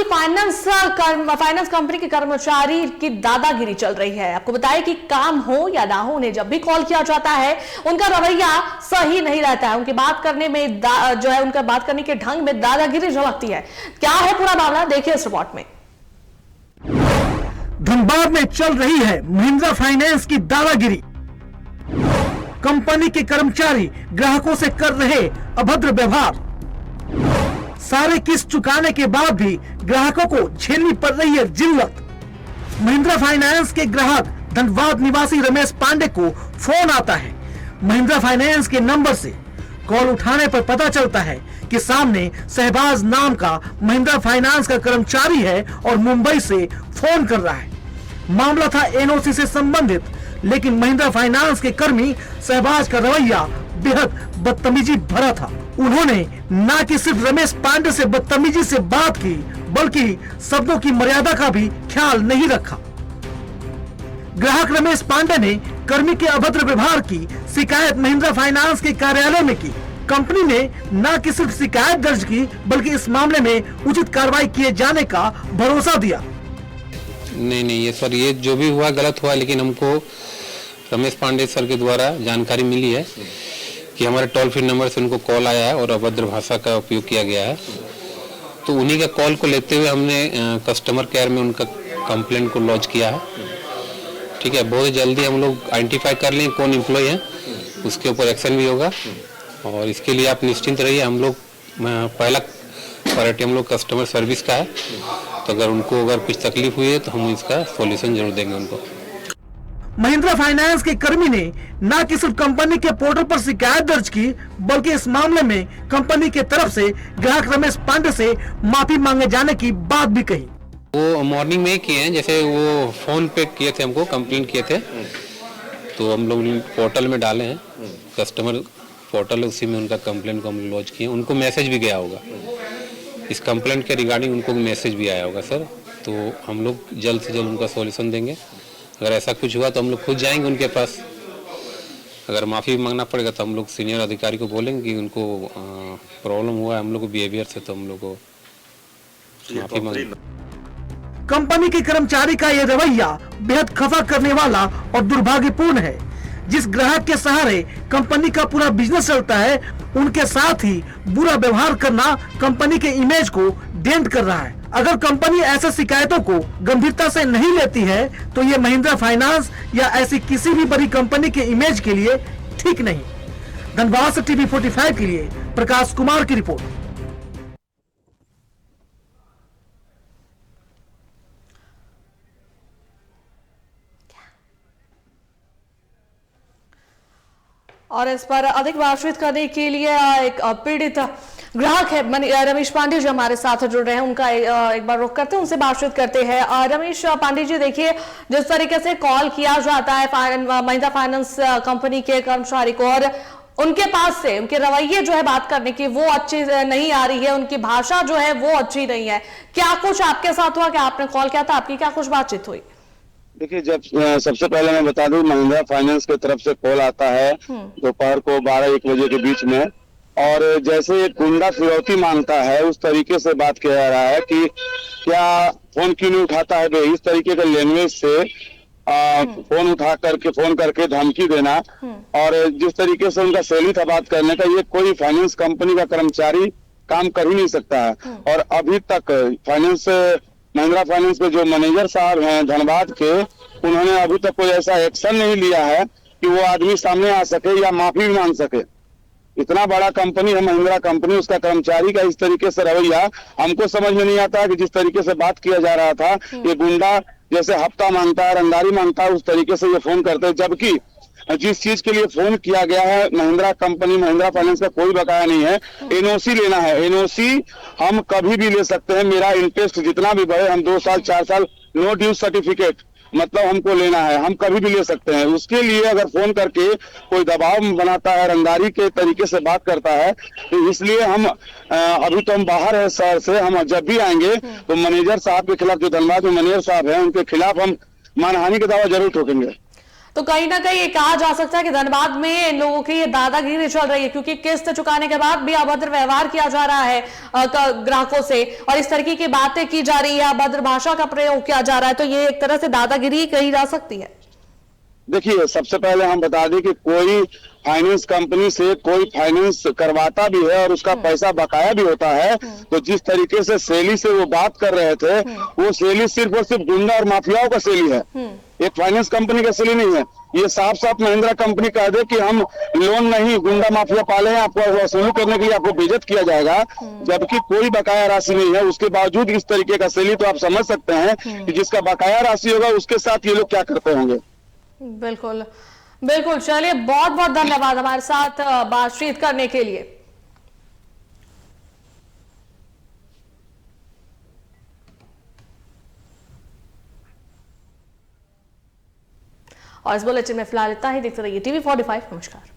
की finance company के कर्मचारी की दादागिरी चल रही है। आपको बताएं कि काम हो या ना हो, उन्हें जब भी कॉल किया जाता है उनका रवैया सही नहीं रहता है। उनकी बात करने में उनका बात करने के ढंग में दादागिरी झलकती है। क्या है पूरा मामला, देखिए इस रिपोर्ट में। धनबाद में चल रही है महिंद्रा फाइनेंस की दादागिरी। कंपनी के कर्मचारी ग्राहकों से कर रहे अभद्र व्यवहार। सारे किस्त चुकाने के बाद भी ग्राहकों को झेलनी पड़ रही है जिल्लत। महिंद्रा फाइनेंस के ग्राहक धनबाद निवासी रमेश पांडे को फोन आता है। महिंद्रा फाइनेंस के नंबर से कॉल उठाने पर पता चलता है कि सामने शहबाज नाम का महिंद्रा फाइनेंस का कर्मचारी है और मुंबई से फोन कर रहा है। मामला था एनओसी से संबंधित, लेकिन महिंद्रा फाइनेंस के कर्मी शहबाज का रवैया बेहद बदतमीजी भरा था। उन्होंने न कि सिर्फ रमेश पांडे से बदतमीजी से बात की, बल्कि शब्दों की मर्यादा का भी ख्याल नहीं रखा। ग्राहक रमेश पांडे ने कर्मी के अभद्र व्यवहार की शिकायत महिंद्रा फाइनेंस के कार्यालय में की। कंपनी ने न कि सिर्फ शिकायत दर्ज की, बल्कि इस मामले में उचित कार्रवाई किए जाने का भरोसा दिया। नहीं ये सर, ये जो भी हुआ गलत हुआ, लेकिन हमको रमेश पांडे सर के द्वारा जानकारी मिली है कि हमारे टोल फ्री नंबर से उनको कॉल आया है और अभद्र भाषा का उपयोग किया गया है। तो उन्हीं का कॉल को लेते हुए हमने कस्टमर केयर में उनका कंप्लेंट को लॉन्च किया है। ठीक है, बहुत जल्दी हम लोग आइडेंटिफाई कर लेंगे कौन एम्प्लॉय है, उसके ऊपर एक्शन भी होगा। और इसके लिए आप निश्चिंत रहिए। हम लोग पहला प्रायोरिटी हम लोग कस्टमर सर्विस का है, तो अगर कुछ तकलीफ हुई है तो हम इसका सॉल्यूशन जरूर देंगे उनको। महिंद्रा फाइनेंस के कर्मी ने न कि सिर्फ कंपनी के पोर्टल पर शिकायत दर्ज की, बल्कि इस मामले में कंपनी के तरफ से ग्राहक रमेश पांडे से माफी मांगे जाने की बात भी कही। वो मॉर्निंग में किए हैं, जैसे वो फोन पे किए थे, हमको कंप्लेंट किए थे, तो हम लोग पोर्टल में डाले हैं, कस्टमर पोर्टल है, उसी में उनका कंप्लेंट को हम लॉन्च किए। उनको मैसेज भी गया होगा, इस कंप्लेंट के रिगार्डिंग उनको मैसेज भी आया होगा सर। तो हम लोग जल्द से जल्द उनका सॉल्यूशन देंगे। अगर ऐसा कुछ हुआ तो हम लोग खुद जाएंगे उनके पास। अगर माफ़ी मांगना पड़ेगा तो हम लोग सीनियर अधिकारी को बोलेंगे कि उनको प्रॉब्लम हुआ है हम लोग को बिहेवियर से, तो हम लोग को माफ़ी मांगेंगे। कंपनी के कर्मचारी का यह रवैया बेहद खफा करने वाला और दुर्भाग्यपूर्ण है। जिस ग्राहक के सहारे कंपनी का पूरा बिजनेस चलता है, उनके साथ ही बुरा व्यवहार करना कंपनी के इमेज को डेंट कर रहा है। अगर कंपनी ऐसे शिकायतों को गंभीरता से नहीं लेती है, तो ये महिंद्रा फाइनेंस या ऐसी किसी भी बड़ी कंपनी के इमेज के लिए ठीक नहीं। धनबाद से टीवी 45 के लिए प्रकाश कुमार की रिपोर्ट। और इस पर अधिक बातचीत करने के लिए एक पीड़ित ग्राहक है रमेश पांडे जी हमारे साथ जुड़ रहे हैं। उनका एक बार रुक करते हैं, उनसे बातचीत करते हैं। रमेश पांडे जी, देखिए जिस तरीके से कॉल किया जाता है महिंद्रा फाइनेंस कंपनी के कर्मचारी को, और उनके पास से उनके रवैये जो है बात करने की वो अच्छी नहीं आ रही है, उनकी भाषा जो है वो अच्छी नहीं है। क्या कुछ आपके साथ हुआ? क्या आपने कॉल किया था? आपकी क्या कुछ बातचीत हुई? देखिए, जब सबसे पहले मैं बता दूं, महिंद्रा फाइनेंस की तरफ से कॉल आता है दोपहर को 12-1 बजे के बीच में, और जैसे एक गुंडा फिरौती मांगता है उस तरीके से बात किया जा रहा है कि क्या फोन क्यों नहीं उठाता है, इस तरीके के लैंग्वेज से फोन करके धमकी देना, और जिस तरीके से उनका शैली था बात करने का, ये कोई फाइनेंस कंपनी का कर्मचारी काम कर ही नहीं सकता है। और अभी तक महिंद्रा फाइनेंस के जो मैनेजर साहब हैं धनबाद के, उन्होंने अभी तक कोई ऐसा एक्शन नहीं लिया है कि वो आदमी सामने आ सके या माफी भी मांग सके। इतना बड़ा कंपनी है महिंद्रा कंपनी, उसका कर्मचारी का इस तरीके से रवैया हमको समझ में नहीं आता है कि जिस तरीके से बात किया जा रहा था, ये गुंडा जैसे हफ्ता मांगता है, रंगदारी मांगता है, उस तरीके से ये फोन करते हैं। जबकि जिस चीज के लिए फोन किया गया है, महिंद्रा फाइनेंस का कोई बकाया नहीं है, एनओसी लेना है। एनओसी हम कभी भी ले सकते हैं, मेरा इंटरेस्ट जितना भी बढ़े, हम 2 साल 4 साल नो ड्यू सर्टिफिकेट मतलब हमको लेना है, हम कभी भी ले सकते हैं। उसके लिए अगर फोन करके कोई दबाव बनाता है, रंगदारी के तरीके से बात करता है, तो इसलिए हम अभी तो हम बाहर है शहर से, हम जब भी आएंगे तो मैनेजर साहब के खिलाफ, जो धनबाद में मैनेजर साहब है, उनके खिलाफ हम मानहानि का दावा जरूर ठोकेंगे। तो कहीं ना कहीं ये कहा जा सकता है कि धनबाद में इन लोगों की ये दादागिरी चल रही है, क्योंकि किस्त चुकाने के बाद भी अभद्र व्यवहार किया जा रहा है ग्राहकों से, और इस तरीके की बातें की जा रही है, अभद्र भाषा का प्रयोग किया जा रहा है, तो ये एक तरह से दादागिरी कही जा सकती है। देखिए, सबसे पहले हम बता दें कि कोई फाइनेंस कंपनी से कोई फाइनेंस करवाता भी है और उसका पैसा बकाया भी होता है, तो जिस तरीके से सेली से वो बात कर रहे थे, वो सेली सिर्फ और सिर्फ गुंडा और माफियाओं का सेली है, एक फाइनेंस कंपनी का सेली नहीं है। ये साफ साफ महिंद्रा कंपनी कह दे कि हम लोन नहीं, गुंडा माफिया पाले हैं, आपको वसूली करने के लिए आपको बेइज्जत किया जाएगा, जबकि कोई बकाया राशि नहीं है, उसके बावजूद इस तरीके का सेली, तो आप समझ सकते हैं कि जिसका बकाया राशि होगा उसके साथ ये लोग क्या करते होंगे। बिल्कुल बिल्कुल, चलिए बहुत बहुत धन्यवाद हमारे साथ बातचीत करने के लिए। और इस बुलेटिन में फिलहाल इतना ही। देखते रहिए TV45। नमस्कार।